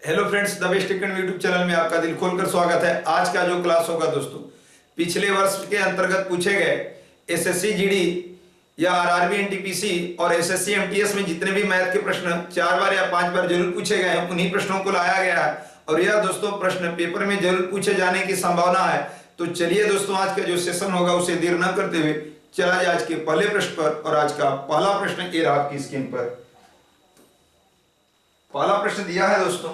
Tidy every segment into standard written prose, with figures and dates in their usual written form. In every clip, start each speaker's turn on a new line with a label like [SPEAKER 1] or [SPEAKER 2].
[SPEAKER 1] Hello friends, the best technical YouTube channel में आपका दिल खोलकर स्वागत है। आज का जो क्लास होगा दोस्तों, पिछले वर्ष के अंतर्गत पूछे गए एसएससी जीडी या आरआरबी एनटीपीसी और एसएससी एमटीएस में जितने भी मैथ के प्रश्न 4 बार या 5 बार जरूर पूछे गए हैं, उन्हीं प्रश्नों को लाया गया है और यह दोस्तों प्रश्न पेपर में जरूर पूछे जाने की संभावना है। तो चलिए दोस्तों, आज का जो सेशन होगा उसे देर न करते हुए चला जाए आज के पहले प्रश्न पर। और आज का पहला प्रश्न ये रहा आपकी स्क्रीन पर। पहला प्रश्न दिया है दोस्तों,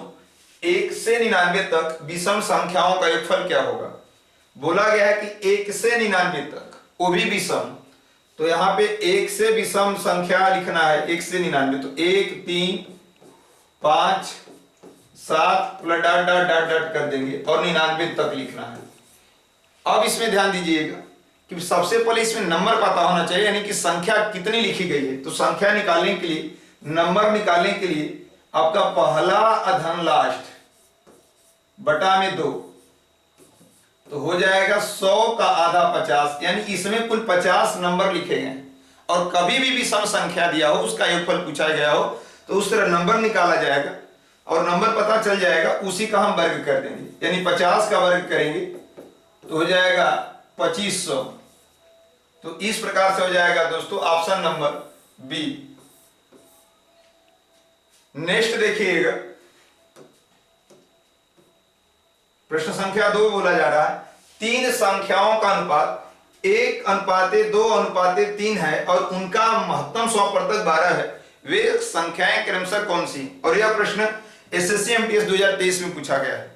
[SPEAKER 1] 1 से 99 तक विषम संख्याओं का योगफल क्या होगा। बोला गया है कि 1 से 99 तक वो भी विषम, तो यहां पे 1 से विषम संख्या लिखना है। 1 से 99 तो 1 3 5 7 plus dot dot dot dot कर देंगे और 99 तक लिखना है। अब इसमें ध्यान दीजिएगा कि सबसे पहले इसमें नंबर पता होना चाहिए, यानी कि संख्या कितनी लिखी गई है। तो संख्या निकालने के लिए, नंबर निकालने के लिए आपका पहला अधन लास्ट बटा में 2 तो हो जाएगा 100 का आधा 50, यानी इसमें कुल 50 नंबर लिखे गए। और कभी भी विषम संख्या दिया हो, उसका योगफल पूछा गया हो, तो उस तरह नंबर निकाला जाएगा और नंबर पता चल जाएगा, उसी का हम वर्ग कर देंगे। यानी 50 का वर्ग करेंगे तो हो जाएगा 2500। तो इस प्रकार से हो जाएगा दोस्तों ऑप्शन नंबर बी। नेक्स्ट देखिएगा, प्रश्न संख्या 2 बोला जा रहा है, 3 संख्याओं का अनुपात 1:2:3 है और उनका महत्तम 100% 12 है। वे संख्याएं क्रमशः कौन सी। और यह प्रश्न एसएससी एमटीएस 2023 में पूछा गया है।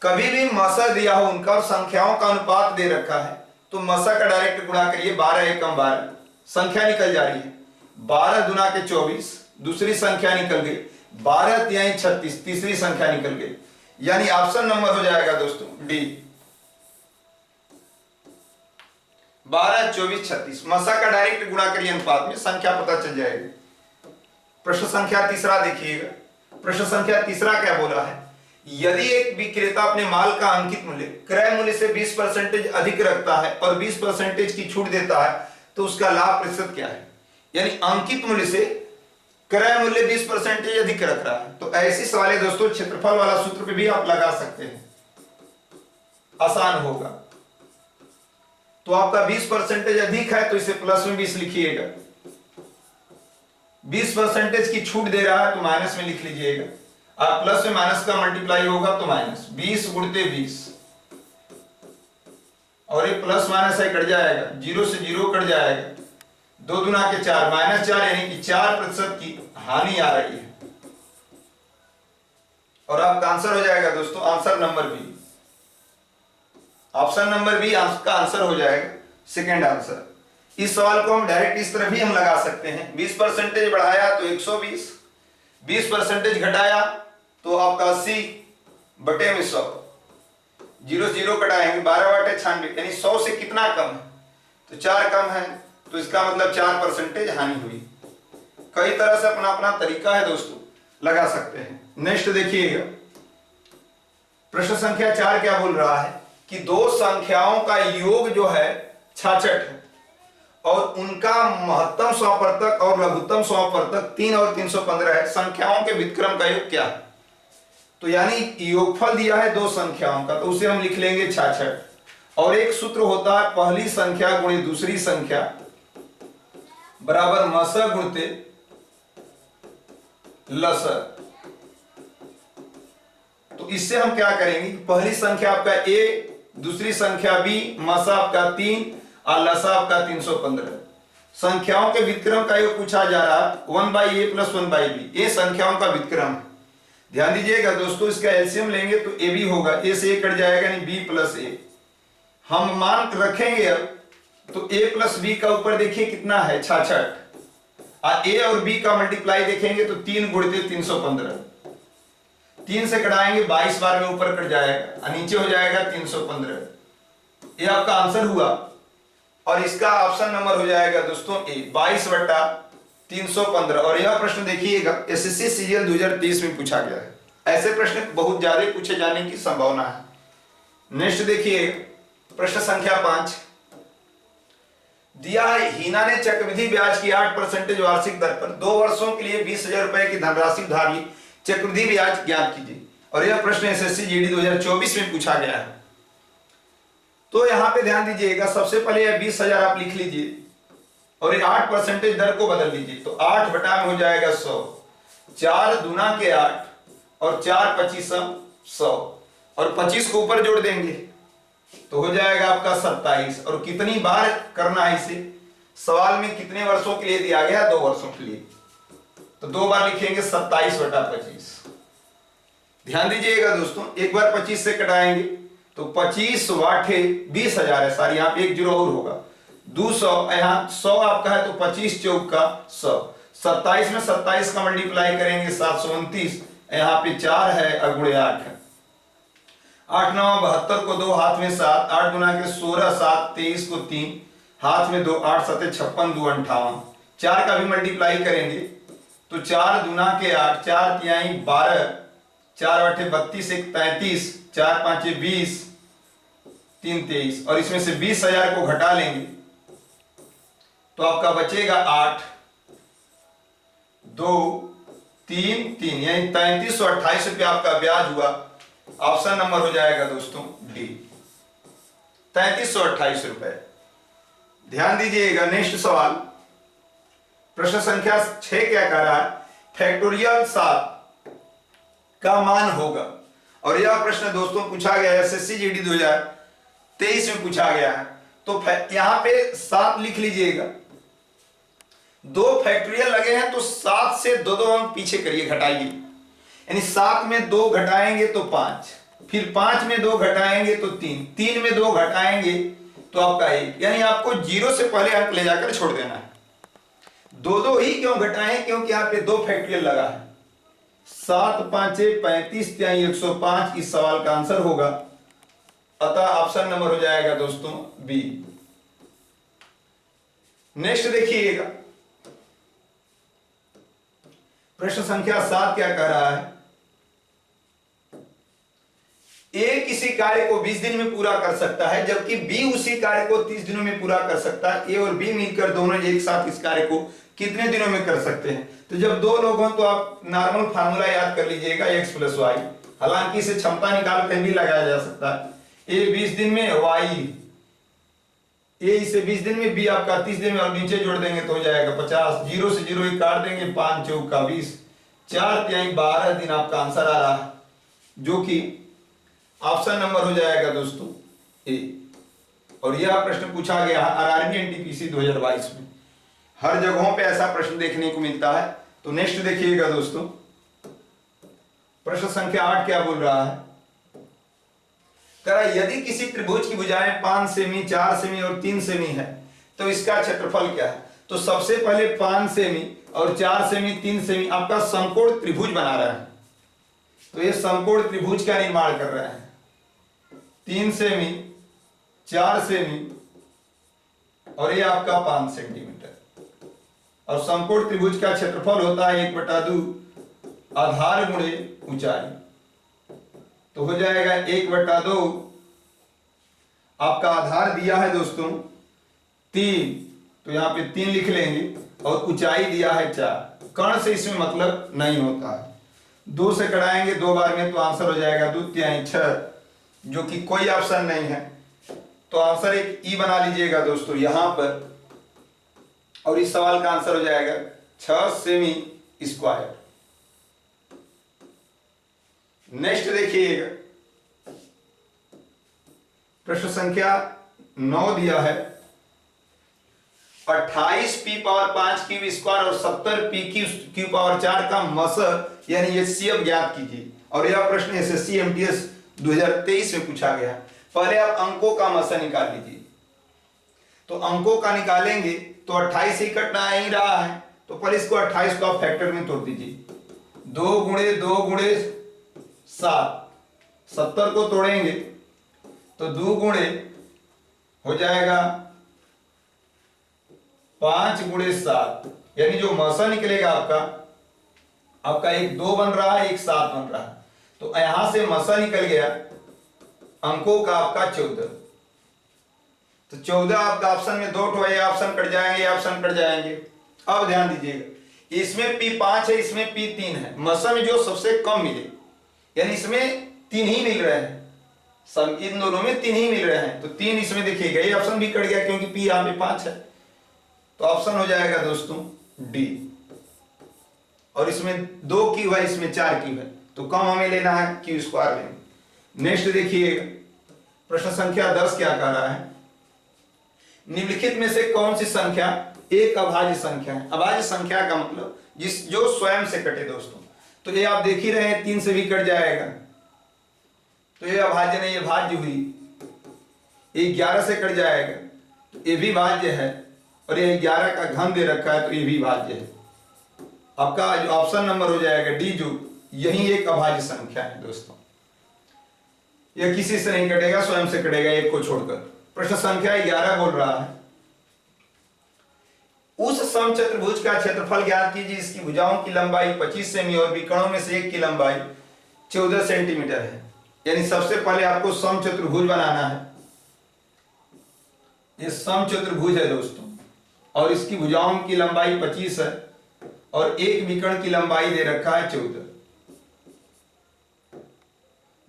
[SPEAKER 1] कभी भी मसा दिया हो उनका और संख्याओं का अनुपात दे रखा है, तो मसा का डायरेक्ट गुणा करिए। 12 एकम 12, संख्या निकल जा रही है। 12 गुना के 24, दूसरी संख्या निकल गई। 12 तिहाई 36, तीसरी संख्या निकल गई। यानी ऑप्शन नंबर हो जाएगा दोस्तों डी, 12 24 36। मसा का डायरेक्ट गुणा करिए अनुपात में, संख्या पता चल जाएगी। प्रश्न संख्या तीसरा देखिएगा। प्रश्न संख्या तीसरा क्या बोला है, यदि एक विक्रेता अपने माल का अंकित मूल्य क्रय मूल्य से 20% अधिक रखता है और 20% की छूट देता है, तो उसका लाभ प्रतिशत क्या है। यानी अंकित मूल्य से क्रय मूल्य 20% अधिक रख रहा है, तो ऐसी सवाल दोस्तों क्षेत्रफल वाला सूत्र पे भी आप लगा सकते हैं, आसान होगा। तो आपका 20% अधिक है तो इसे प्लस में 20 लिखिएगा। 20% की छूट दे रहा है तो माइनस में लिख लीजिएगा। और प्लस में माइनस का मल्टीप्लाई होगा तो माइनस 20 गुणते 20, और ये प्लस माइनस है कट जाएगा, 0 से 0 कट जाएगा। 2 दुना के 4 -4, यानी कि 4% की हानि आ रही है। और आपका आंसर हो जाएगा दोस्तों answer number B. Option number B आपका आंसर हो जाएगा, सेकेंड आंसर। इस सवाल को हम डायरेक्ट इस तरह भी हम लगा सकते हैं। 20% बढ़ाया तो 120, 20% घटाया तो आपका 80 बटे में 100, 0 0 कटाएंगे, 12/96, यानी 100 से कितना कम है, तो 4 कम है, तो इसका मतलब 4% हानि हुई। कई तरह से अपना अपना तरीका है दोस्तों, लगा सकते हैं। नेक्स्ट देखिएगा, प्रश्न संख्या 4 क्या बोल रहा है कि 2 संख्याओं का योग जो है 66 है और उनका महत्तम 100% और लघुत्तम 100% 3 और 315 है। संख्याओं के व्युत्क्रम का योग क्या है। तो यानी योगफल दिया है 2 संख्याओं का, तो उसे हम लिख लेंगे 66। और एक सूत्र होता है पहली संख्या गुणे दूसरी संख्या बराबर मस गुणते लस। तो इससे हम क्या करेंगे, पहली संख्या आपका a, दूसरी संख्या b, मसा आपका 3 और लसा आपका 315। संख्याओं के व्युत्क्रम का योग पूछा जा रहा है 1/a + 1/b। ये संख्याओं का व्युत्क्रम है। ध्यान दीजिएगा दोस्तों, इसका एलसीएम लेंगे तो ए भी होगा, ए से ए कट जाएगा, यानी b + a। हम मान रखेंगे अब तो a + b का ऊपर देखिए कितना है 66, और a और b का मल्टीप्लाई देखेंगे तो 3 गुणित 315। 3 से कटाएंगे 22 बार में ऊपर कट जाएगा और नीचे हो जाएगा 315। ये आपका आंसर हुआ और इसका ऑप्शन नंबर हो जाएगा दोस्तों ए, 22/315। और यह प्रश्न देखिएगा एसएससी सीजीएल 2023 में पूछा गया है। ऐसे प्रश्न बहुत ज्यादा पूछे जाने की संभावना है। नेक्स्ट देखिए, प्रश्न संख्या 5 दिया है, हीना ने चक्रवृद्धि ब्याज की 8% वार्षिक दर पर 2 वर्षों के लिए 20,000 रुपए की धनराशि उधार ली। चक्रवृद्धि ब्याज ज्ञात कीजिए। और यह प्रश्न एसएससी जीडी 2024 में पूछा गया है। तो यहां पे ध्यान दीजिएगा, सबसे पहले यह 20,000 आप लिख लीजिए और ये 8% दर को बदल लीजिए। तो 8 बटा में हो जाएगा 100, 4 दूना के 8 और 4 25 100 और 25 को ऊपर जोड़ देंगे तो हो जाएगा आपका 27। और कितनी बार करना है इसे, सवाल में कितने वर्षों के लिए दिया गया, 2 वर्षों के लिए, तो 2 बार लिखेंगे 27 बटा 25। ध्यान दीजिएगा दोस्तों, एक बार 25 से कटाएंगे तो 25 वाठे 20,000 है, सारी यहाँ पे 1 जीरो और होगा, 200, यहाँ 100 आपका है तो 25 चौक का 100, 27 में 27 का मल्टीप्लाई करेंगे 729, यहाँ पे 4 है और गुणे 8 है, 8 9 72 को 2 हाथ में 7, 8 गुना के 16, 7 23 को 3 हाथ में 2, 8 7 56, 2 58, 4 का भी मल्टीप्लाई करेंगे तो 4 दूना के 8, 4 तिहाई 12, 4 आठे 32, 1 33, 4 पांचे 20, 3 23 और इसमें से 20,000 को घटा लेंगे तो आपका बचेगा 8 2 3 3 यानी 3328 रुपया आपका ब्याज हुआ। ऑप्शन नंबर हो जाएगा दोस्तों डी, 3328 रुपए। ध्यान दीजिएगा, नेक्स्ट सवाल प्रश्न संख्या 6 क्या कह रहा है, फैक्टोरियल 7 का मान होगा। और यह प्रश्न दोस्तों पूछा गया है एसएससी जीडी 2023 में पूछा गया है। तो यहां पे 7 लिख लीजिएगा, 2 फैक्टोरियल लगे हैं तो 7 से 2 अंक पीछे करिए, घटाइए, यानी 7 में 2 घटाएंगे तो 5, फिर 5 में 2 घटाएंगे तो 3, 3 में 2 घटाएंगे तो आपका 1, यानी आपको 0 से पहले अंक ले जाकर छोड़ देना है। 2 ही क्यों घटाएं, क्योंकि यहाँ पे 2 फैक्टोरियल लगा है। 7 5 35 105 इस सवाल का आंसर होगा, अतः ऑप्शन नंबर हो जाएगा दोस्तों बी। नेक्स्ट देखिएगा, प्रश्न संख्या 7 क्या कह रहा है, ए किसी कार्य को 20 दिन में पूरा कर सकता है जबकि बी उसी कार्य को 30 दिनों में पूरा कर सकता है। ए और बी मिलकर दोनों एक साथ इस कार्य को कितने दिनों में कर सकते हैं। तो जब 2 लोग हों तो आप नॉर्मल फार्मूला याद कर लीजिएगा, x + y, हालांकि इसे क्षमता निकाल कर भी लगाया जा सकता है। ए 20 दिन में, y ए इसे 20 दिन में, बी आपका 30 दिन में, और नीचे जोड़ देंगे तो हो जाएगा 50, 0 से 0 ही काट देंगे, 5 चौक का 20, 4 तिहाई 12 दिन आपका आंसर आ रहा है, जो कि ऑप्शन नंबर हो जाएगा दोस्तों ए। और यह प्रश्न पूछा गया है आरआरबी एनटीपीसी 2022 में। हर जगहों पे ऐसा प्रश्न देखने को मिलता है। तो नेक्स्ट देखिएगा दोस्तों, प्रश्न संख्या 8 क्या बोल रहा है, यदि किसी त्रिभुज की भुजाएं 5 सेमी, 4 सेमी और 3 सेमी है तो इसका क्षेत्रफल क्या है। तो सबसे पहले 5 सेमी और 4 सेमी 3 सेमी आपका समकोण त्रिभुज बना रहा है। तो ये समकोण त्रिभुज का निर्माण कर रहे हैं, 3 सेमी 4 सेमी और ये आपका 5 सेंटीमीटर। और समकोण त्रिभुज का क्षेत्रफल होता है 1/2 आधार गुणे ऊंचाई, तो हो जाएगा 1/2। आपका आधार दिया है दोस्तों 3, तो यहां पे 3 लिख लेंगे, और ऊंचाई दिया है 4। कर्ण से इसमें मतलब नहीं होता है, 2 से कटाएंगे 2 बार में तो आंसर हो जाएगा 2 तिहाई 6, जो कि कोई ऑप्शन नहीं है। तो आंसर एक ई बना लीजिएगा दोस्तों यहां पर, और इस सवाल का आंसर हो जाएगा 6 सेमी स्क्वायर। नेक्स्ट देखिएगा, प्रश्न संख्या 9 दिया है, 28 p पावर 5 क्यूब स्क्वायर और 70 p क्यूब पावर 4 का मसह यानी एचसीएफ ज्ञात कीजिए। और यह प्रश्न एसएससी एमटीएस 2023 में पूछा गया। पहले आप अंकों का मसह निकाल लीजिए। तो अंकों का निकालेंगे तो 28 ही कटना ही रहा है, तो पहले इसको 28 को आप फैक्टर में तोड़ दीजिए, 2 गुणे 2 गुणे 7, 70 को तोड़ेंगे तो 2 गुणे हो जाएगा 5 गुणे 7, यानी जो मसा निकलेगा आपका एक 2 बन रहा है, एक 7 बन रहा है। तो यहां से मसा निकल गया अंकों का आपका 14। तो 14 आपका ऑप्शन में 2 ठो है, ऑप्शन कट जाएंगे, ऑप्शन कट जाएंगे। अब ध्यान दीजिएगा, इसमें P5 है, इसमें P3 है, मसम में जो सबसे कम मिले, यानी इसमें 3 ही मिल रहे हैं, सब इन दोनों में 3 ही मिल रहे हैं, तो 3 इसमें देखिएगा, ये ऑप्शन भी कट गया क्योंकि P यहाँ पे 5 है, तो ऑप्शन हो जाएगा दोस्तों डी। और इसमें 2 क्यू है, इसमें 4 क्यू है, तो कम हमें लेना है, क्यू स्क्वायर लेंगे। नेक्स्ट देखिएगा प्रश्न संख्या 10 क्या कह रहा है, निम्नलिखित में से कौन सी संख्या एक अभाज्य संख्या है। अभाज्य संख्या का मतलब जो स्वयं से कटे दोस्तों, तो ये आप देख ही रहे हैं 3 से भी कट जाएगा, तो ये अभाज्य नहीं, ये भाज्य हुई। ये 11 से कट जाएगा, तो ये भी भाज्य है, और ये 11 का घन दे रखा है, तो ये भी भाज्य है। आपका जो ऑप्शन नंबर हो जाएगा डी, जो यही एक अभाज्य संख्या है दोस्तों, यह किसी से नहीं कटेगा, स्वयं से कटेगा एक को छोड़कर। प्रश्न संख्या 11 बोल रहा है, उस समचतुर्भुज का क्षेत्रफल ज्ञात कीजिए, इसकी भुजाओं की लंबाई 25 सेमी और विकर्णों में से एक की लंबाई 14 सेंटीमीटर है। यानी सबसे पहले आपको समचतुर्भुज बनाना है, ये समचतुर्भुज है दोस्तों, और इसकी भुजाओं की लंबाई 25 है और एक विकर्ण की लंबाई दे रखा है 14।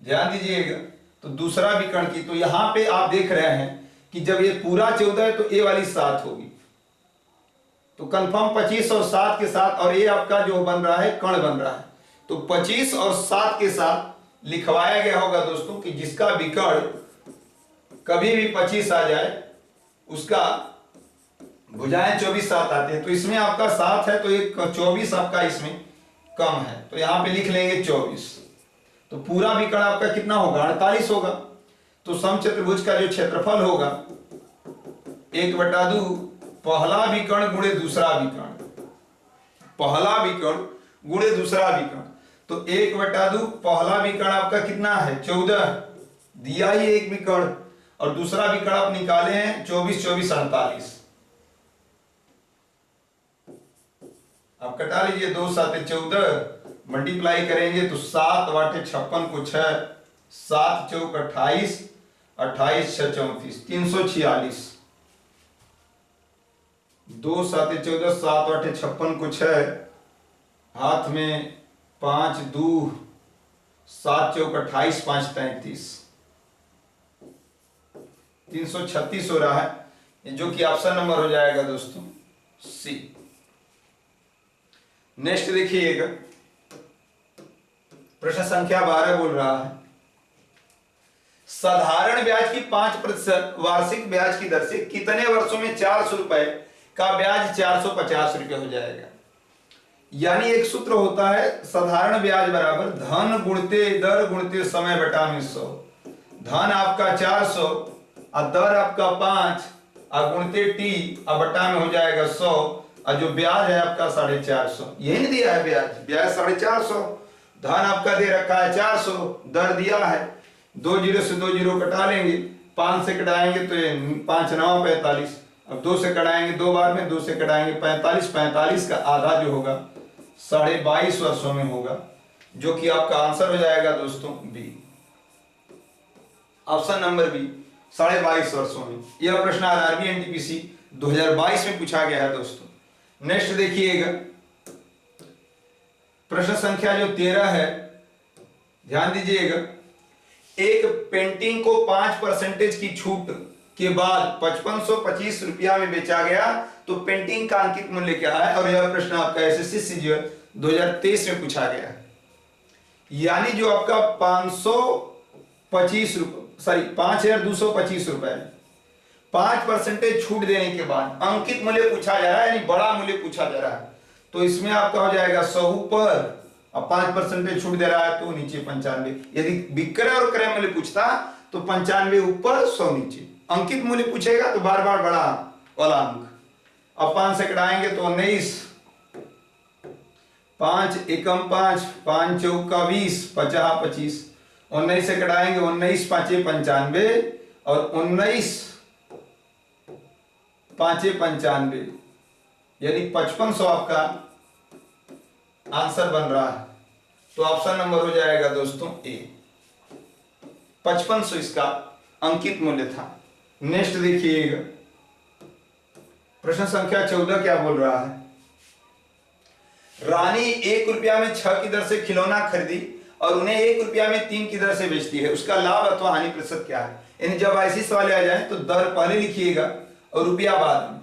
[SPEAKER 1] ध्यान दीजिएगा, तो दूसरा विकर्ण की, तो यहां पे आप देख रहे हैं कि जब ये पूरा 14 है तो ये वाली 7 होगी, तो कंफर्म 25 और 7 के साथ, और ये आपका जो बन रहा है कर्ण बन रहा है, तो 25 और 7 के साथ लिखवाया गया होगा दोस्तों कि जिसका विकर्ण कभी भी 25 आ जाए उसका भुजाएं 24 7 आते हैं, तो इसमें आपका 7 है, तो एक 24 आपका इसमें कम है, तो यहां पे लिख लेंगे 24, तो पूरा विकर्ण आपका कितना होगा 48 होगा। तो समचतुर्भुज का जो क्षेत्रफल होगा 1/2 पहला विकर्ण गुणे दूसरा विकर्ण, पहला विकर्ण गुणे दूसरा विकर्ण, तो 1/2 पहला विकर्ण आपका कितना है 14 दिया ही एक विकर्ण, और दूसरा विकर्ण आप निकाले हैं 24 24 48, आप कटा लीजिए, 2 7 14 मल्टीप्लाई करेंगे तो 7 8 56 को 6, 7 4 28, 28 6 34, 346, 2 7 14 7 8 56 को 6, हाथ में 5 2 7 4 28 5 33, 336 हो रहा है, जो कि ऑप्शन नंबर हो जाएगा दोस्तों सी। नेक्स्ट देखिएगा प्रश्न संख्या 12 बोल रहा है, साधारण ब्याज की 5% वार्षिक ब्याज की दर से कितने वर्षों में 400 रुपए का ब्याज 450 रुपए हो जाएगा। यानी एक सूत्र होता है, साधारण ब्याज बराबर धन गुणते दर गुणते समय बटा में 100, धन आपका 400 और दर आपका 5 और गुणते टी और बटा में हो जाएगा 100, और जो ब्याज है आपका 450, यही नहीं दिया है ब्याज, ब्याज 450, धन आपका दे रखा है 400, दर दिया है, 2 0 से 2 0 कटा लेंगे, 5 से कटाएंगे तो 5 9 45, अब 2 से कटाएंगे 2 बार में, 2 से कटाएंगे 45, 45 का आधा जो होगा 22.5 वर्षों में होगा, जो कि आपका आंसर हो जाएगा दोस्तों बी, ऑप्शन नंबर बी 22.5 वर्षों में। यह प्रश्न आरआरबी एनटीपीसी 2022 में पूछा गया है दोस्तों। नेक्स्ट देखिएगा प्रश्न संख्या जो 13 है, ध्यान दीजिएगा, एक पेंटिंग को 5% की छूट के बाद 5525 रुपया में बेचा गया, तो पेंटिंग का अंकित मूल्य क्या है। और यह प्रश्न आपका एसएससी सीजीएल 2023 में पूछा गया है। यानी जो आपका 525 रुपये, सॉरी 5225 रुपए 5% छूट देने के बाद अंकित मूल्य पूछा जा रहा है, यानी बड़ा मूल्य पूछा जा रहा है, तो इसमें आपका हो जाएगा 100 ऊपर, अब 5% छूट दे रहा है तो नीचे 95। यदि विक्रय और क्रय मूल्य पूछता तो 95 ऊपर 100 नीचे, अंकित मूल्य पूछेगा तो बार बार बड़ा वाला अंक। अब 5 से कटाएंगे तो 19, 5 एकम 5, 5 चौका 20, 50 25, 19 से कटाएंगे 19 5 95 और 19 5 95, यानी 5500 आपका आंसर बन रहा है, तो ऑप्शन नंबर हो जाएगा दोस्तों ए, 5500 इसका अंकित मूल्य था। नेक्स्ट देखिएगा प्रश्न संख्या 14 क्या बोल रहा है, रानी 1 रुपया में 6 की दर से खिलौना खरीदी और उन्हें 1 रुपया में 3 की दर से बेचती है, उसका लाभ अथवा हानि प्रतिशत क्या है। यानी जब ऐसी सवाल आ जाए तो दर पहले लिखिएगा और रुपया बाद में।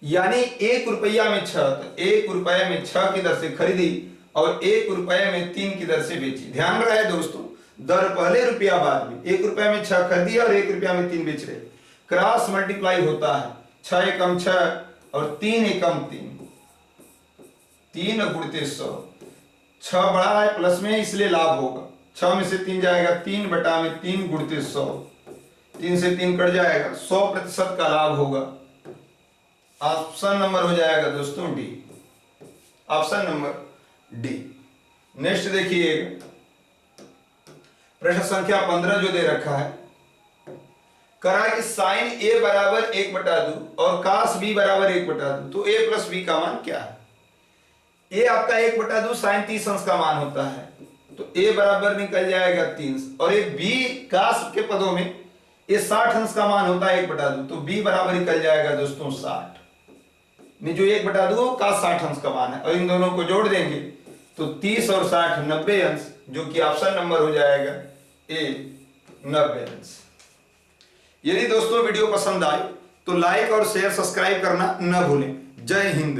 [SPEAKER 1] यानी 1 रुपया में 6, तो 1 रुपये में 6 की दर से खरीदी और 1 रुपये में 3 की दर से बेची। ध्यान रहे दोस्तों, दर पहले रुपया बाद में। 1 रुपये में 6 खरीदी और 1 रुपया में 3 बेच रहे। क्रॉस मल्टीप्लाई होता है, 6 एकम 6 और 3 एकम 3, 3 गुणित 100। 6 बड़ा है प्लस में इसलिए लाभ होगा, 6 में से 3 जाएगा, 3 बटा में 3 गुणित 100, 3 से 3 कट जाएगा, 100% का लाभ होगा। ऑप्शन नंबर हो जाएगा दोस्तों D, option number D. Next देखिएगा प्रश्न संख्या 15 जो दे रखा है, करा कि साइन ए बराबर 1/2 और कास बी बराबर 1/2, तो ए प्लस बी का मान क्या है। ए आपका 1/2 साइन 30 अंश का मान होता है, तो ए बराबर निकल जाएगा 30, और एक बी कास के पदों में ये 60 अंश का मान होता है 1/2, तो बी बराबर निकल जाएगा दोस्तों 60। जो 1/2 का 60 अंश का मान है, और इन दोनों को जोड़ देंगे तो 30 और 60 90 अंश, जो कि ऑप्शन नंबर हो जाएगा ए 90 अंश। यदि दोस्तों वीडियो पसंद आए तो लाइक और शेयर सब्सक्राइब करना न भूलें। जय हिंद।